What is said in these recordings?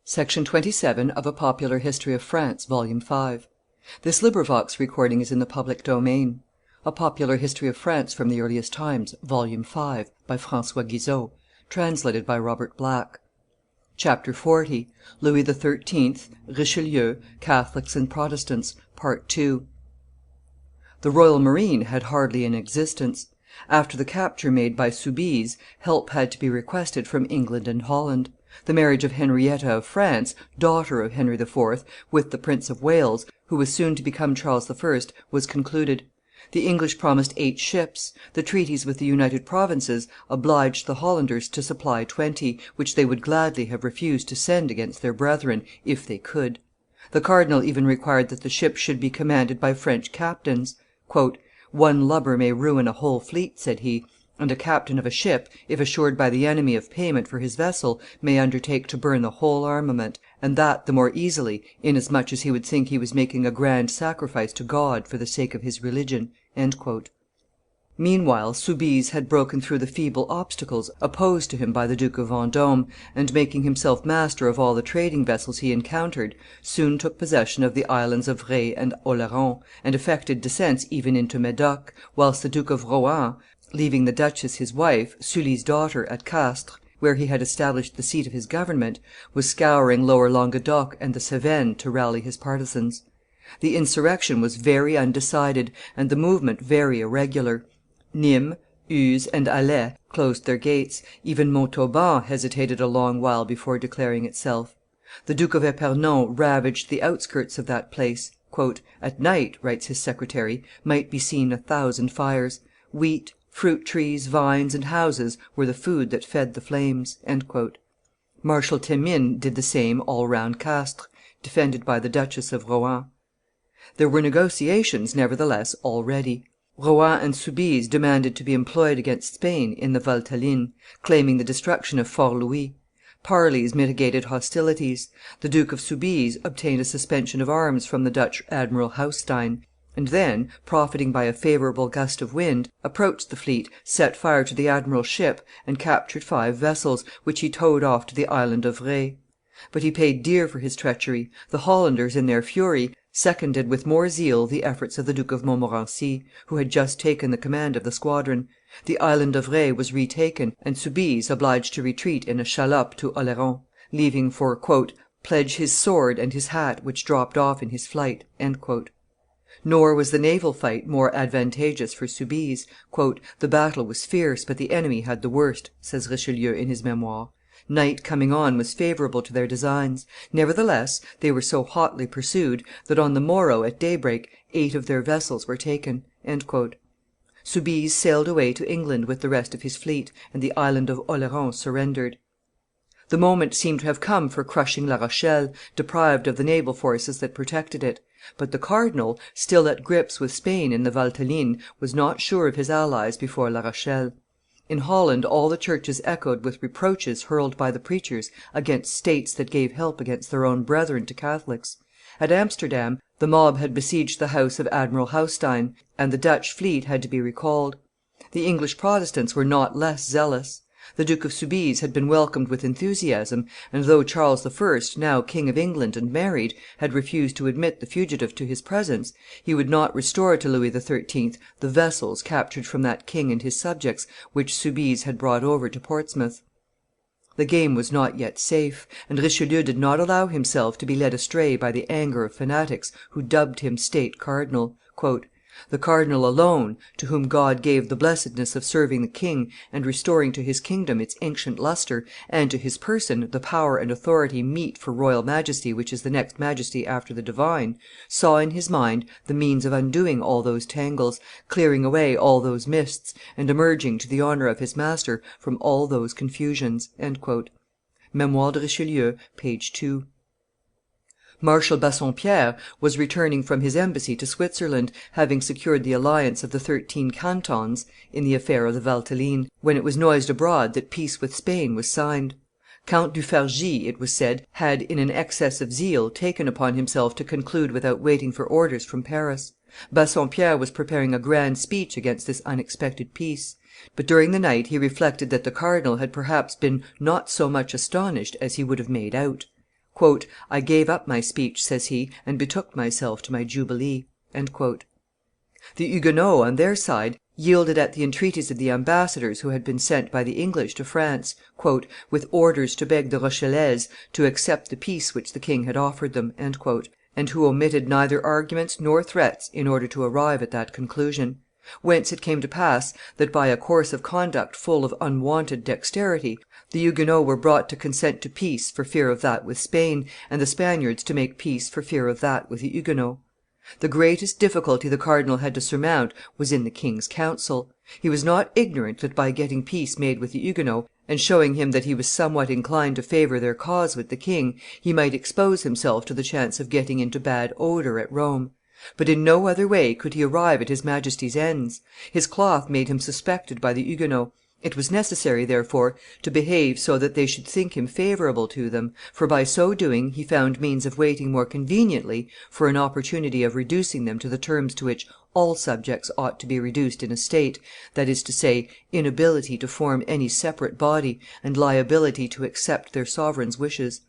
Section 27 of A Popular History of France, Volume 5. A Popular History of France from the Earliest Times, Volume 5, by François Guizot, translated by Robert Black. Chapter 40. Louis XIII, Richelieu, Catholics and Protestants, Part II. The Royal Marine had hardly an existence. After the capture made by Soubise, help had to be requested from England and Holland. The marriage of Henrietta of France, daughter of Henry IV, with the Prince of Wales, who was soon to become Charles I, was concluded. The English promised 8 ships. The treaties with the United Provinces obliged the Hollanders to supply 20, which they would gladly have refused to send against their brethren, if they could. The cardinal even required that the ships should be commanded by French captains. "One lubber may ruin a whole fleet," said he, "and a captain of a ship, if assured by the enemy of payment for his vessel, may undertake to burn the whole armament, and that the more easily, inasmuch as he would think he was making a grand sacrifice to God for the sake of his religion." Meanwhile Soubise had broken through the feeble obstacles opposed to him by the Duke of Vendome, and, making himself master of all the trading vessels he encountered, soon took possession of the islands of Re and Oleron, and effected descents even into Medoc, whilst the Duke of Rohan, leaving the duchess his wife, Sully's daughter, at Castres, where he had established the seat of his government, was scouring Lower Languedoc and the Cevennes to rally his partisans. The insurrection was very undecided, and the movement very irregular. Nimes, Uzes, and Alais closed their gates; even Montauban hesitated a long while before declaring itself. The Duke of Epernon ravaged the outskirts of that place. "At night," writes his secretary, "might be seen 1,000 fires. Wheat, fruit trees, vines, and houses were the food that fed the flames." Marshal Themines did the same all round Castres, defended by the Duchess of Rohan. There were negotiations, nevertheless, already. Rohan and Soubise demanded to be employed against Spain in the Valteline, claiming the destruction of Fort Louis. Parleys mitigated hostilities. The Duke of Soubise obtained a suspension of arms from the Dutch Admiral Haustein, and then, profiting by a favourable gust of wind, approached the fleet, set fire to the admiral's ship, and captured 5 vessels, which he towed off to the island of Re. But he paid dear for his treachery. The Hollanders, in their fury, seconded with more zeal the efforts of the Duke of Montmorency, who had just taken the command of the squadron. The island of Re was retaken, and Soubise obliged to retreat in a shallop to Oleron, leaving for "pledge his sword and his hat, which dropped off in his flight." Nor was the naval fight more advantageous for Soubise. "The battle was fierce, but the enemy had the worst," says Richelieu in his Memoires. Night coming on was favorable to their designs; nevertheless, they were so hotly pursued that on the morrow, at daybreak, 8 of their vessels were taken." Soubise sailed away to England with the rest of his fleet, and the island of Oleron surrendered. The moment seemed to have come for crushing La Rochelle, deprived of the naval forces that protected it; but the cardinal, still at grips with Spain in the Valteline, was not sure of his allies before La Rochelle. In Holland all the churches echoed with reproaches hurled by the preachers against states that gave help against their own brethren to Catholics. At Amsterdam the mob had besieged the house of Admiral Haustein, and the Dutch fleet had to be recalled. The English Protestants were not less zealous. The Duke of Soubise had been welcomed with enthusiasm, and though Charles I, now King of England and married, had refused to admit the fugitive to his presence, he would not restore to Louis XIII. The vessels captured from that king and his subjects, which Soubise had brought over to Portsmouth. The game was not yet safe, and Richelieu did not allow himself to be led astray by the anger of fanatics who dubbed him State Cardinal. "The cardinal alone, to whom God gave the blessedness of serving the king and restoring to his kingdom its ancient lustre, and to his person the power and authority meet for royal majesty which is the next majesty after the divine, saw in his mind the means of undoing all those tangles, clearing away all those mists, and emerging to the honor of his master from all those confusions." Memoires de Richelieu, p. 2. Marshal Bassompierre was returning from his embassy to Switzerland, having secured the alliance of the 13 cantons in the affair of the Valteline, when it was noised abroad that peace with Spain was signed. Count du Fargis, it was said, had, in an excess of zeal, taken upon himself to conclude without waiting for orders from Paris. Bassompierre was preparing a grand speech against this unexpected peace; but during the night he reflected that the cardinal had perhaps been not so much astonished as he would have made out. "I gave up my speech," says he, "and betook myself to my jubilee." The Huguenots, on their side, yielded at the entreaties of the ambassadors who had been sent by the English to France, "with orders to beg the Rochellese to accept the peace which the king had offered them," and who omitted neither arguments nor threats in order to arrive at that conclusion; whence it came to pass that, by a course of conduct full of unwonted dexterity, the Huguenots were brought to consent to peace for fear of that with Spain, and the Spaniards to make peace for fear of that with the Huguenots. The greatest difficulty the cardinal had to surmount was in the king's council. He was not ignorant that by getting peace made with the Huguenots, and showing him that he was somewhat inclined to favor their cause with the king, he might expose himself to the chance of getting into bad odor at Rome. But in no other way could he arrive at his Majesty's ends. His cloth made him suspected by the Huguenots. It was necessary, therefore, to behave so that they should think him favorable to them, for by so doing he found means of waiting more conveniently for an opportunity of reducing them to the terms to which all subjects ought to be reduced in a state, that is to say, inability to form any separate body, and liability to accept their sovereign's wishes.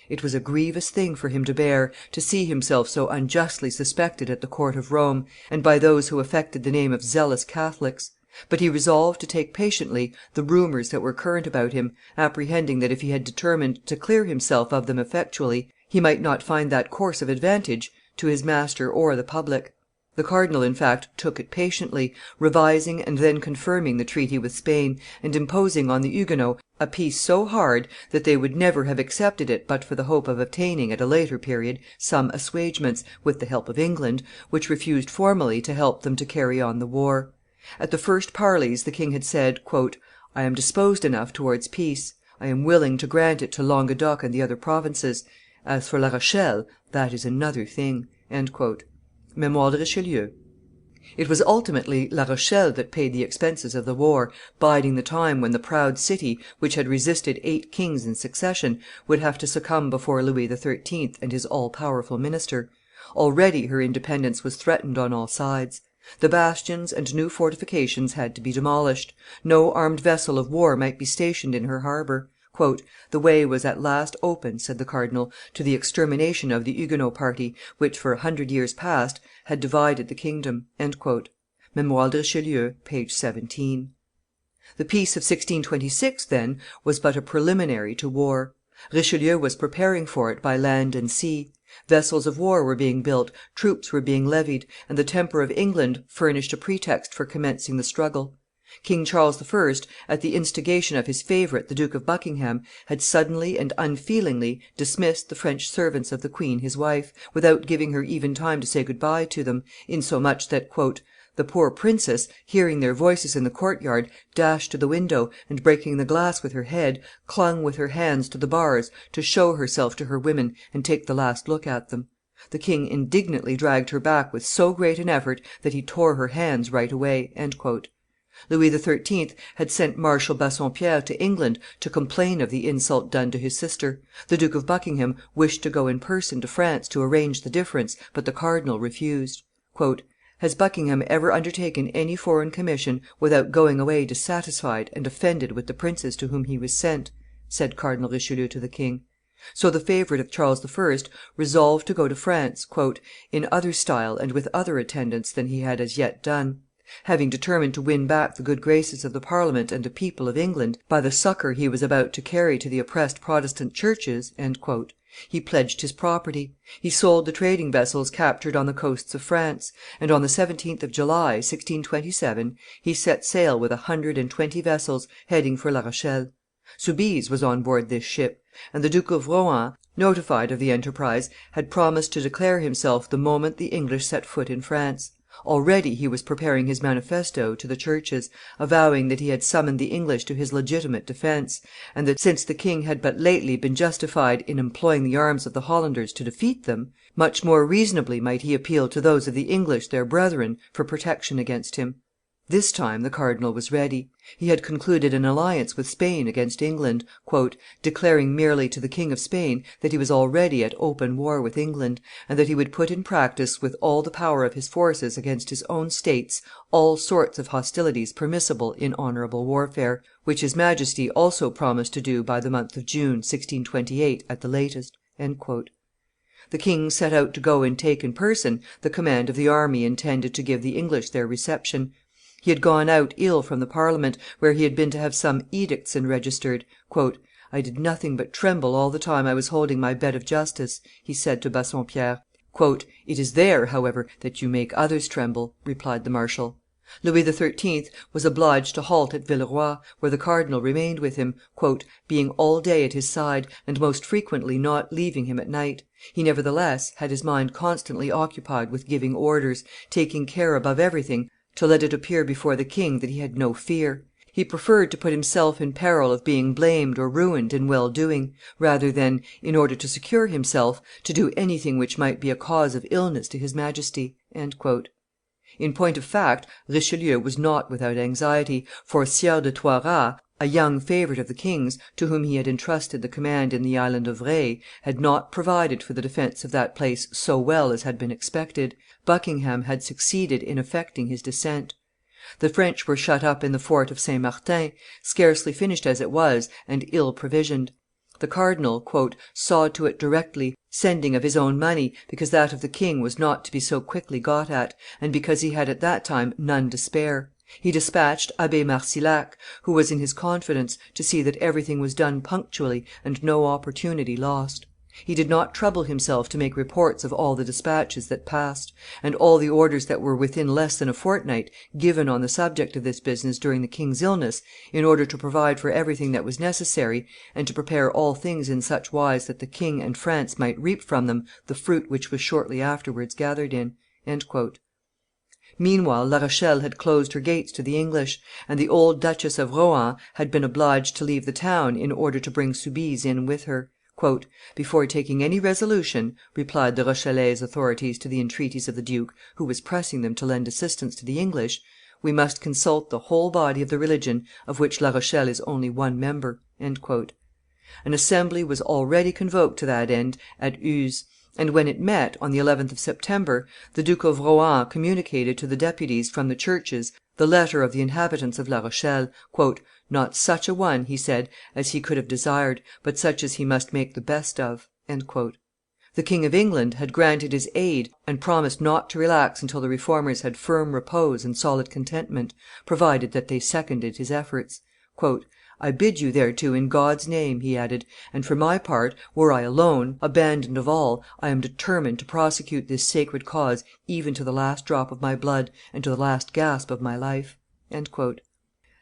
"It was a grievous thing for him to bear, to see himself so unjustly suspected at the court of Rome, and by those who affected the name of zealous Catholics; but he resolved to take patiently the rumors that were current about him, apprehending that if he had determined to clear himself of them effectually, he might not find that course of advantage to his master or the public. The cardinal, in fact, took it patiently, revising and then confirming the treaty with Spain, and imposing on the Huguenots a peace so hard that they would never have accepted it but for the hope of obtaining, at a later period, some assuagements, with the help of England, which refused formally to help them to carry on the war. At the first parleys the king had said, "I am disposed enough towards peace; I am willing to grant it to Languedoc and the other provinces; as for La Rochelle, that is another thing." Memoires de Richelieu. It was ultimately La Rochelle that paid the expenses of the war, biding the time when the proud city, which had resisted 8 kings in succession, would have to succumb before Louis XIII. And his all powerful minister. Already her independence was threatened on all sides. The bastions and new fortifications had to be demolished; no armed vessel of war might be stationed in her harbor. "The way was at last open," said the cardinal, "to the extermination of the Huguenot party, which, for 100 years past, had divided the kingdom." Memoires de Richelieu, p. 17. The peace of 1626, then, was but a preliminary to war. Richelieu was preparing for it by land and sea. Vessels of war were being built, troops were being levied, and the temper of England furnished a pretext for commencing the struggle. King Charles I., at the instigation of his favorite, the Duke of Buckingham, had suddenly and unfeelingly dismissed the French servants of the queen his wife, without giving her even time to say good by to them, insomuch that "the poor princess, hearing their voices in the court yard, dashed to the window, and, breaking the glass with her head, clung with her hands to the bars to show herself to her women and take the last look at them. The king indignantly dragged her back with so great an effort that he tore her hands right away." Louis XIII. Had sent Marshal Bassompierre to England to complain of the insult done to his sister. The Duke of Buckingham wished to go in person to France to arrange the difference, but the cardinal refused. "Has Buckingham ever undertaken any foreign commission without going away dissatisfied and offended with the princes to whom he was sent?" said Cardinal Richelieu to the king. So the favorite of Charles I. resolved to go to France, "in other style and with other attendants than he had as yet done. Having determined to win back the good graces of the Parliament and the people of England by the succor he was about to carry to the oppressed Protestant churches," he pledged his property; he sold the trading vessels captured on the coasts of France, and on the 17th of July, 1627, he set sail with 120 vessels, heading for La Rochelle. Soubise was on board this ship, and the Duke of Rohan, notified of the enterprise, had promised to declare himself the moment the English set foot in France. Already he was preparing his manifesto to the churches, avowing that he had summoned the English to his legitimate defence, and that, since the king had but lately been justified in employing the arms of the Hollanders to defeat them, much more reasonably might he appeal to those of the English their brethren for protection against him. This time the cardinal was ready. He had concluded an alliance with Spain against England, "declaring merely to the King of Spain that he was already at open war with England, and that he would put in practice with all the power of his forces against his own states all sorts of hostilities permissible in honorable warfare, which his Majesty also promised to do by the month of June, 1628, at the latest." The king set out to go and take in person the command of the army intended to give the English their reception. He had gone out ill from the Parliament, where he had been to have some edicts enregistered. "I did nothing but tremble all the time I was holding my bed of justice," he said to Bassompierre. "It is there, however, that you make others tremble," replied the marshal. Louis XIII. Was obliged to halt at Villeroi, where the cardinal remained with him, "being all day at his side, and most frequently not leaving him at night. He, nevertheless, had his mind constantly occupied with giving orders, taking care, above everything, to let it appear before the king that he had no fear. He preferred to put himself in peril of being blamed or ruined in well doing, rather than, in order to secure himself, to do anything which might be a cause of illness to his Majesty." In point of fact, Richelieu was not without anxiety, for Sieur de Toiras, a young favorite of the king's, to whom he had intrusted the command in the Island of Re, had not provided for the defence of that place so well as had been expected. Buckingham had succeeded in effecting his descent. The French were shut up in the fort of St. Martin, scarcely finished as it was, and ill provisioned. The cardinal "saw to it directly, sending of his own money, because that of the king was not to be so quickly got at, and because he had at that time none to spare. He despatched Abbe Marcillac, who was in his confidence, to see that everything was done punctually and no opportunity lost. He did not trouble himself to make reports of all the despatches that passed, and all the orders that were within less than a fortnight given on the subject of this business during the king's illness, in order to provide for everything that was necessary, and to prepare all things in such wise that the king and France might reap from them the fruit which was shortly afterwards gathered in." Meanwhile La Rochelle had closed her gates to the English, and the old Duchess of Rohan had been obliged to leave the town in order to bring Soubise in with her. "Before taking any resolution," replied the Rochellese authorities to the entreaties of the duke, who was pressing them to lend assistance to the English, "we must consult the whole body of the religion, of which La Rochelle is only one member." An assembly was already convoked to that end at Uzes, and when it met, on the 11th of September, the Duke of Rohan communicated to the deputies from the churches the letter of the inhabitants of La Rochelle, "not such a one," he said, "as he could have desired, but such as he must make the best of." The King of England had granted his aid and promised not to relax until the Reformers had firm repose and solid contentment, provided that they seconded his efforts. "I bid you thereto in God's name," he added; "and for my part, were I alone, abandoned of all, I am determined to prosecute this sacred cause even to the last drop of my blood and to the last gasp of my life."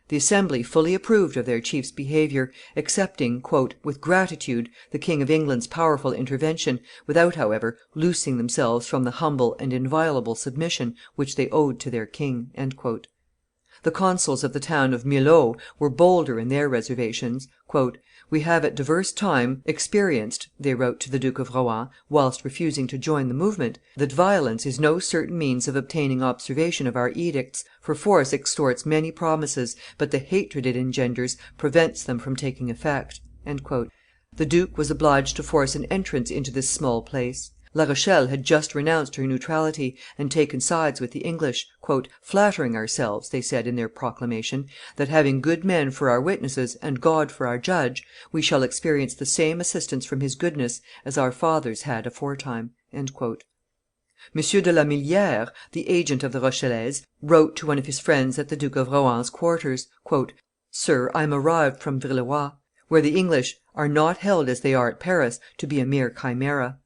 The assembly fully approved of their chief's behavior, accepting "with gratitude the King of England's powerful intervention, without, however, loosing themselves from the humble and inviolable submission which they owed to their king." The consuls of the town of Milhaud were bolder in their reservations. "We have at divers time experienced," they wrote to the Duke of Rohan, whilst refusing to join the movement, "that violence is no certain means of obtaining observation of our edicts, for force extorts many promises, but the hatred it engenders prevents them from taking effect." The duke was obliged to force an entrance into this small place. La Rochelle had just renounced her neutrality and taken sides with the English, "flattering ourselves," they said in their proclamation, "that, having good men for our witnesses and God for our judge, we shall experience the same assistance from His goodness as our fathers had aforetime." M. de la Milliere, the agent of the Rochellese, wrote to one of his friends at the Duke of Rohan's quarters, "Sir, I am arrived from Villeroi, where the English are not held as they are at Paris to be a mere chimera.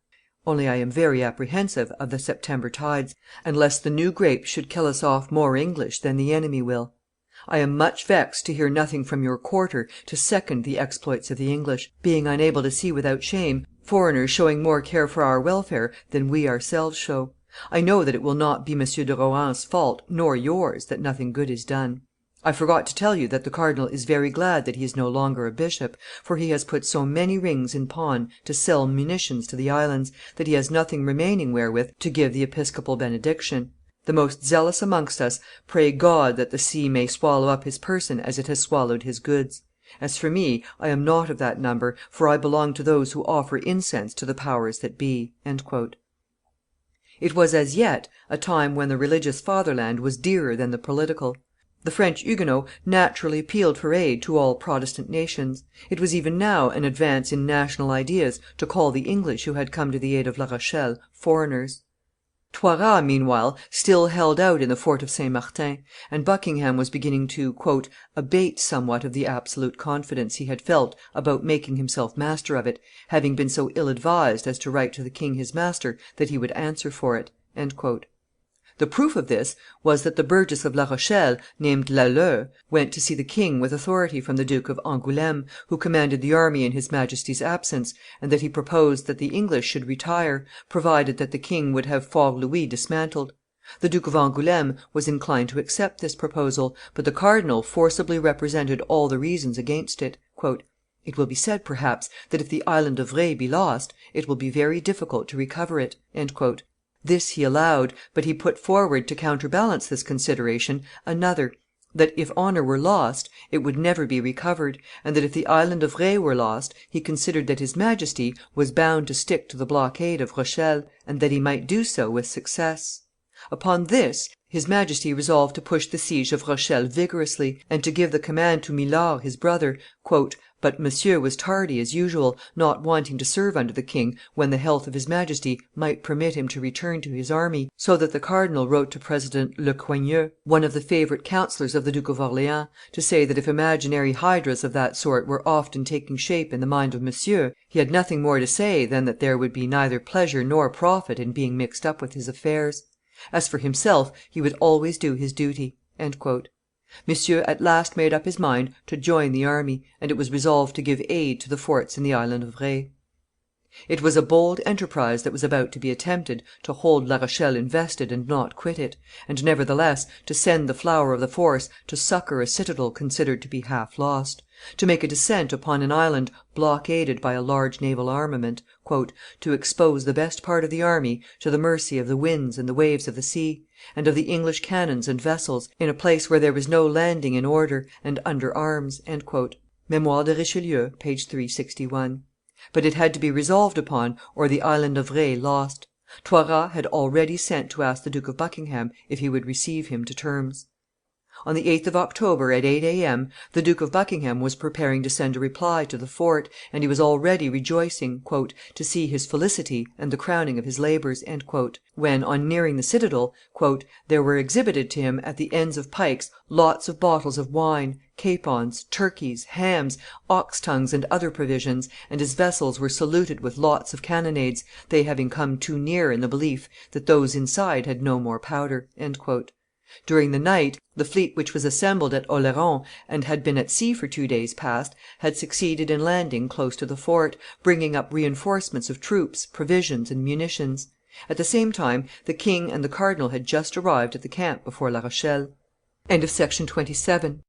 Only I am very apprehensive of the September tides, and lest the new grape should kill us off more English than the enemy will. I am much vexed to hear nothing from your quarter to second the exploits of the English, being unable to see without shame foreigners showing more care for our welfare than we ourselves show. I know that it will not be M. de Rohan's fault nor yours that nothing good is done. I forgot to tell you that the cardinal is very glad that he is no longer a bishop, for he has put so many rings in pawn to sell munitions to the islands, that he has nothing remaining wherewith to give the episcopal benediction. The most zealous amongst us pray God that the sea may swallow up his person as it has swallowed his goods. As for me, I am not of that number, for I belong to those who offer incense to the powers that be." It was as yet a time when the religious fatherland was dearer than the political. The French Huguenots naturally appealed for aid to all Protestant nations. It was even now an advance in national ideas to call the English who had come to the aid of La Rochelle foreigners. Toiras, meanwhile, still held out in the fort of St. Martin, and Buckingham was beginning to "abate somewhat of the absolute confidence he had felt about making himself master of it, having been so ill advised as to write to the king his master that he would answer for it." The proof of this was that the burgess of La Rochelle, named Lalleux, went to see the king with authority from the Duke of Angouleme, who commanded the army in his Majesty's absence, and that he proposed that the English should retire, provided that the king would have Fort Louis dismantled. The Duke of Angouleme was inclined to accept this proposal, but the cardinal forcibly represented all the reasons against it. "It will be said, perhaps, that if the Island of Re be lost, it will be very difficult to recover it." This he allowed, but he put forward, to counterbalance this consideration, another, that if honor were lost, it would never be recovered, and that if the Island of Re were lost, he considered that his Majesty was bound to stick to the blockade of Rochelle, and that he might do so with success. Upon this, his Majesty resolved to push the siege of Rochelle vigorously, and to give the command to Milord, his brother, "but Monsieur was tardy as usual, not wanting to serve under the king when the health of his Majesty might permit him to return to his army, so that the cardinal wrote to President Le Coigneux, one of the favorite councillors of the Duke of Orleans, to say that if imaginary hydras of that sort were often taking shape in the mind of Monsieur, he had nothing more to say than that there would be neither pleasure nor profit in being mixed up with his affairs. As for himself, he would always do his duty." Monsieur at last made up his mind to join the army, and it was resolved to give aid to the forts in the Island of Re. It was a bold enterprise that was about to be attempted to hold La Rochelle invested and not quit it, and, nevertheless, to send the flower of the force to succor a citadel considered to be half lost; to make a descent upon an island blockaded by a large naval armament, "to expose the best part of the army to the mercy of the winds and the waves of the sea, and of the English cannons and vessels, in a place where there was no landing in order, and under arms." Memoires de Richelieu, p. 361. But it had to be resolved upon, or the Island of Re lost. Toiras had already sent to ask the Duke of Buckingham if he would receive him to terms. On the 8th of October, at 8 A.M., the Duke of Buckingham was preparing to send a reply to the fort, and he was already rejoicing "to see his felicity and the crowning of his labors," when, on nearing the citadel, "there were exhibited to him at the ends of pikes lots of bottles of wine, capons, turkeys, hams, ox tongues, and other provisions, and his vessels were saluted with lots of cannonades, they having come too near in the belief that those inside had no more powder." During the night, the fleet which was assembled at Oleron, and had been at sea for 2 days past, had succeeded in landing close to the fort, bringing up re enforcements of troops, provisions, and munitions. At the same time, the king and the cardinal had just arrived at the camp before La Rochelle. Section 27.